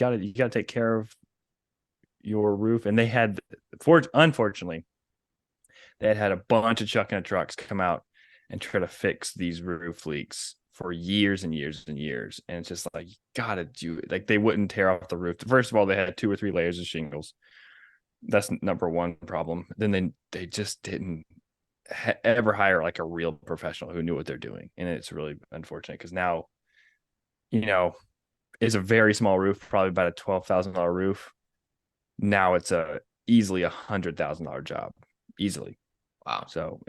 gotta take care of your roof. And they had, unfortunately, they had a bunch of Chuck and trucks come out and try to fix these roof leaks for years and years and years. And it's just like, you gotta do it. Like, they wouldn't tear off the roof. First of all, they had 2 or 3 layers of shingles. That's number one problem. Then they just didn't ever hire like a real professional who knew what they're doing. And it's really unfortunate because now, it's a very small roof, probably about a $12,000 roof. Now it's easily $100,000 job, easily. Wow. So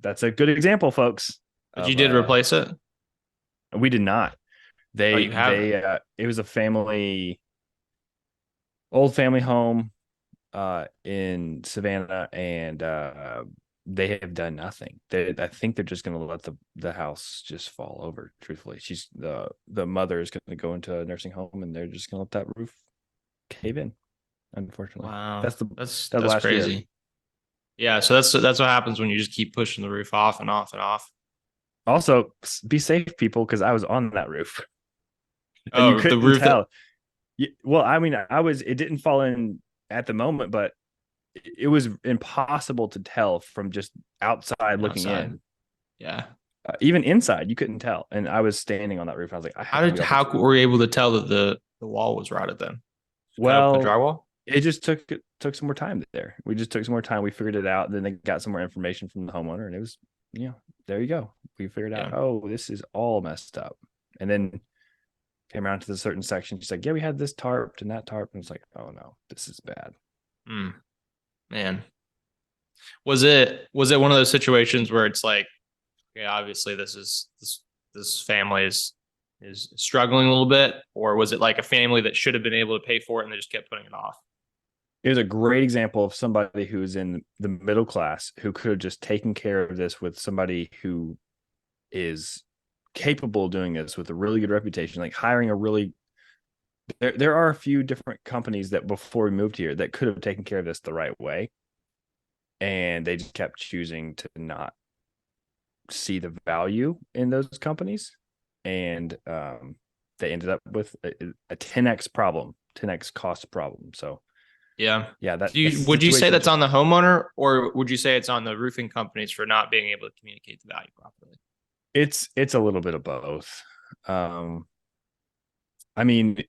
that's a good example, folks. But you did replace it? We did not. You haven't? It was old family home in Savannah, and they have done nothing. I think they're just going to let the house just fall over. Truthfully, the mother is going to go into a nursing home, and they're just going to let that roof cave in. Unfortunately, Wow, that's crazy. Year. Yeah, so that's what happens when you just keep pushing the roof off and off and off. Also, be safe, people, because I was on that roof. And you couldn't tell. Well, I mean, it didn't fall in at the moment, but it was impossible to tell from just outside looking in. Yeah. Even inside, you couldn't tell. And I was standing on that roof. I was like, how were you able to tell that the wall was rotted then? Well, the drywall? It just took some more time there. We just took some more time. We figured it out. Then they got some more information from the homeowner, and it was, there you go. We figured out, this is all messed up. And then came around to the certain section. She's like, yeah, we had this tarp and that tarp. And it's like, oh no, this is bad. Man. Was it one of those situations where it's like, okay, obviously this family is struggling a little bit, or was it like a family that should have been able to pay for it and they just kept putting it off? It was a great example of somebody who's in the middle class who could have just taken care of this with somebody who is capable of doing this with a really good reputation, like hiring there are a few different companies that before we moved here that could have taken care of this the right way. And they just kept choosing to not see the value in those companies. And they ended up with a 10x problem, 10x cost problem. So yeah. Would you say that's on the homeowner, or would you say it's on the roofing companies for not being able to communicate the value properly? It's a little bit of both. I mean,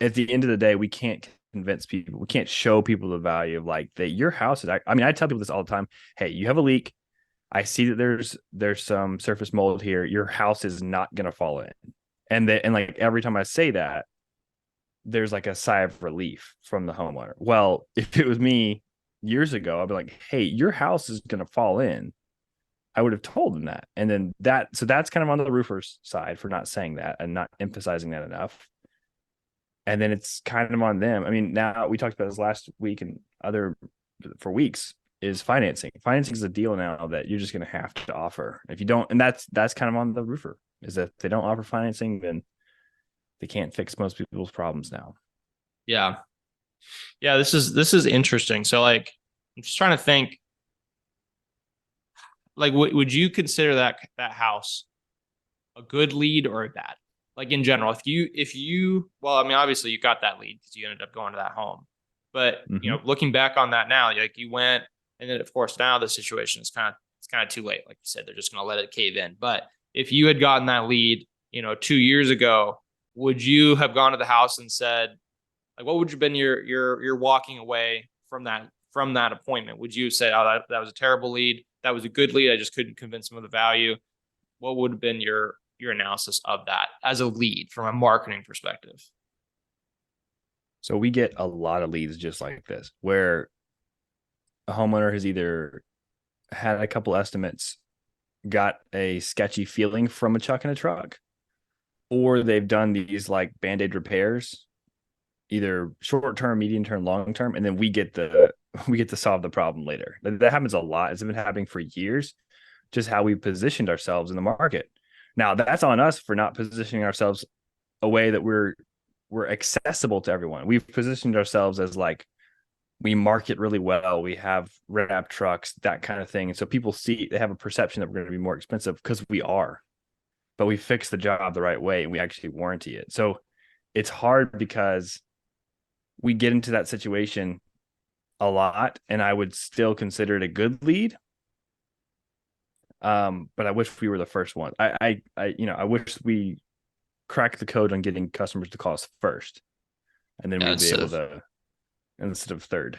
at the end of the day, we can't convince people. We can't show people the value of like that your house is. I mean, I tell people this all the time. Hey, you have a leak. I see that there's some surface mold here. Your house is not going to fall in. And like every time I say that, there's like a sigh of relief from the homeowner. Well, if it was me years ago, I'd be like, hey, your house is going to fall in. I would have told them that. And then so that's kind of on the roofer's side for not saying that and not emphasizing that enough. And then it's kind of on them. I mean, now we talked about this last week and for weeks, is financing. Financing is a deal now that you're just going to have to offer. If you don't, and that's kind of on the roofer, is that if they don't offer financing, then they can't fix most people's problems now. Yeah. Yeah. This is interesting. So like, I'm just trying to think, like, would you consider that house a good lead or a bad? Like in general, if you, well, I mean, obviously you got that lead because you ended up going to that home, but looking back on that now, like you went, and then of course now the situation is kind of too late. Like you said, they're just going to let it cave in. But if you had gotten that lead, 2 years ago, would you have gone to the house and said, like, what would have been your walking away from that appointment? Would you say, oh, that was a terrible lead? That was a good lead. I just couldn't convince them of the value. What would have been your analysis of that as a lead from a marketing perspective? So we get a lot of leads just like this, where a homeowner has either had a couple estimates, got a sketchy feeling from a Chuck and a truck, or they've done these like Band-Aid repairs, either short-term, medium-term, long-term, and then we get to solve the problem later. That happens a lot. It's been happening for years, just how we positioned ourselves in the market. Now that's on us for not positioning ourselves a way that we're accessible to everyone. We've positioned ourselves as like, we market really well. We have wrap trucks, that kind of thing. And so people they have a perception that we're going to be more expensive because we are, but we fix the job the right way and we actually warranty it. So it's hard because we get into that situation a lot, and I would still consider it a good lead. But I wish we were the first one. I wish we cracked the code on getting customers to call us first, and then we'd be able to, instead of third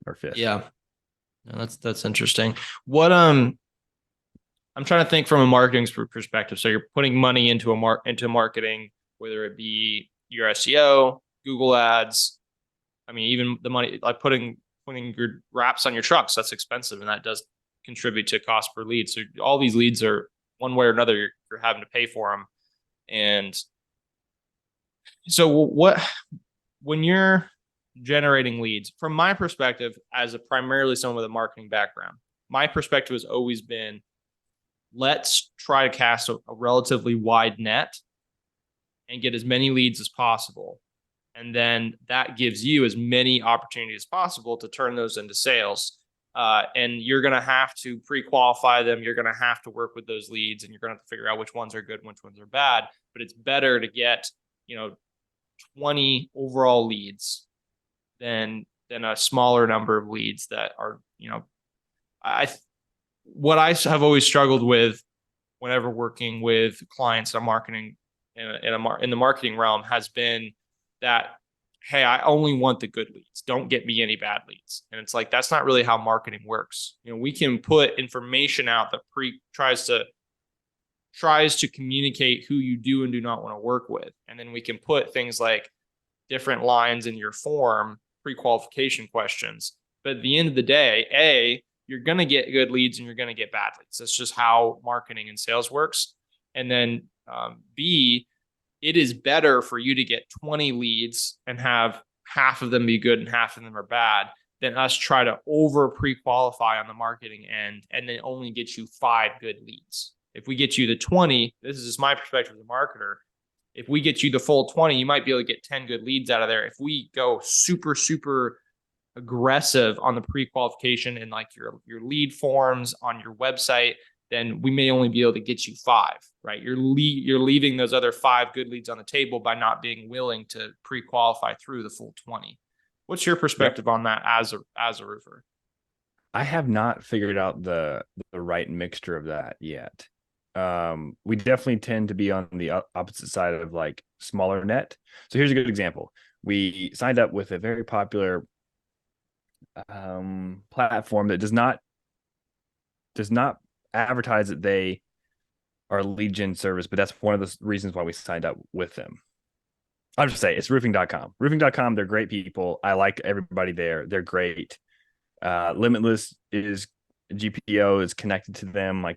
or fifth. Yeah, no, that's interesting. What I'm trying to think from a marketing perspective. So you're putting money into into marketing, whether it be your SEO, Google Ads. I mean, even the money like putting your wraps on your trucks, that's expensive, and that does contribute to cost per lead. So all these leads are one way or another you're having to pay for them. And so when you're generating leads, from my perspective, as a primarily someone with a marketing background, my perspective has always been, let's try to cast a relatively wide net and get as many leads as possible. And then that gives you as many opportunities as possible to turn those into sales. And you're going to have to pre-qualify them. You're going to have to work with those leads, and you're going to have to figure out which ones are good, which ones are bad. But it's better to get, 20 overall leads than a smaller number of leads that are, what I have always struggled with whenever working with clients on marketing in the marketing realm has been that, hey, I only want the good leads. Don't get me any bad leads. And it's like, that's not really how marketing works. We can put information out that tries to communicate who you do and do not want to work with. And then we can put things like different lines in your form, pre-qualification questions. But at the end of the day, you're going to get good leads and you're going to get bad leads. That's just how marketing and sales works. And then B, it is better for you to get 20 leads and have half of them be good and half of them are bad than us try to over pre-qualify on the marketing end and then only get you 5 good leads. If we get you the 20, this is just my perspective as a marketer. If we get you the full 20, you might be able to get 10 good leads out of there. If we go super, super aggressive on the pre-qualification and like your lead forms on your website, then we may only be able to get you 5, right? You're leaving those other 5 good leads on the table by not being willing to pre-qualify through the full 20. What's your perspective on that as a roofer? I have not figured out the right mixture of that yet. We definitely tend to be on the opposite side of like smaller net. So here's a good example. We signed up with a very popular platform that does not advertise that they are a lead gen service, but that's one of the reasons why we signed up with them. I'll just say it's roofing.com. Roofing.com, they're great people. I like everybody there. They're great. Limitless is GPO is connected to them. Like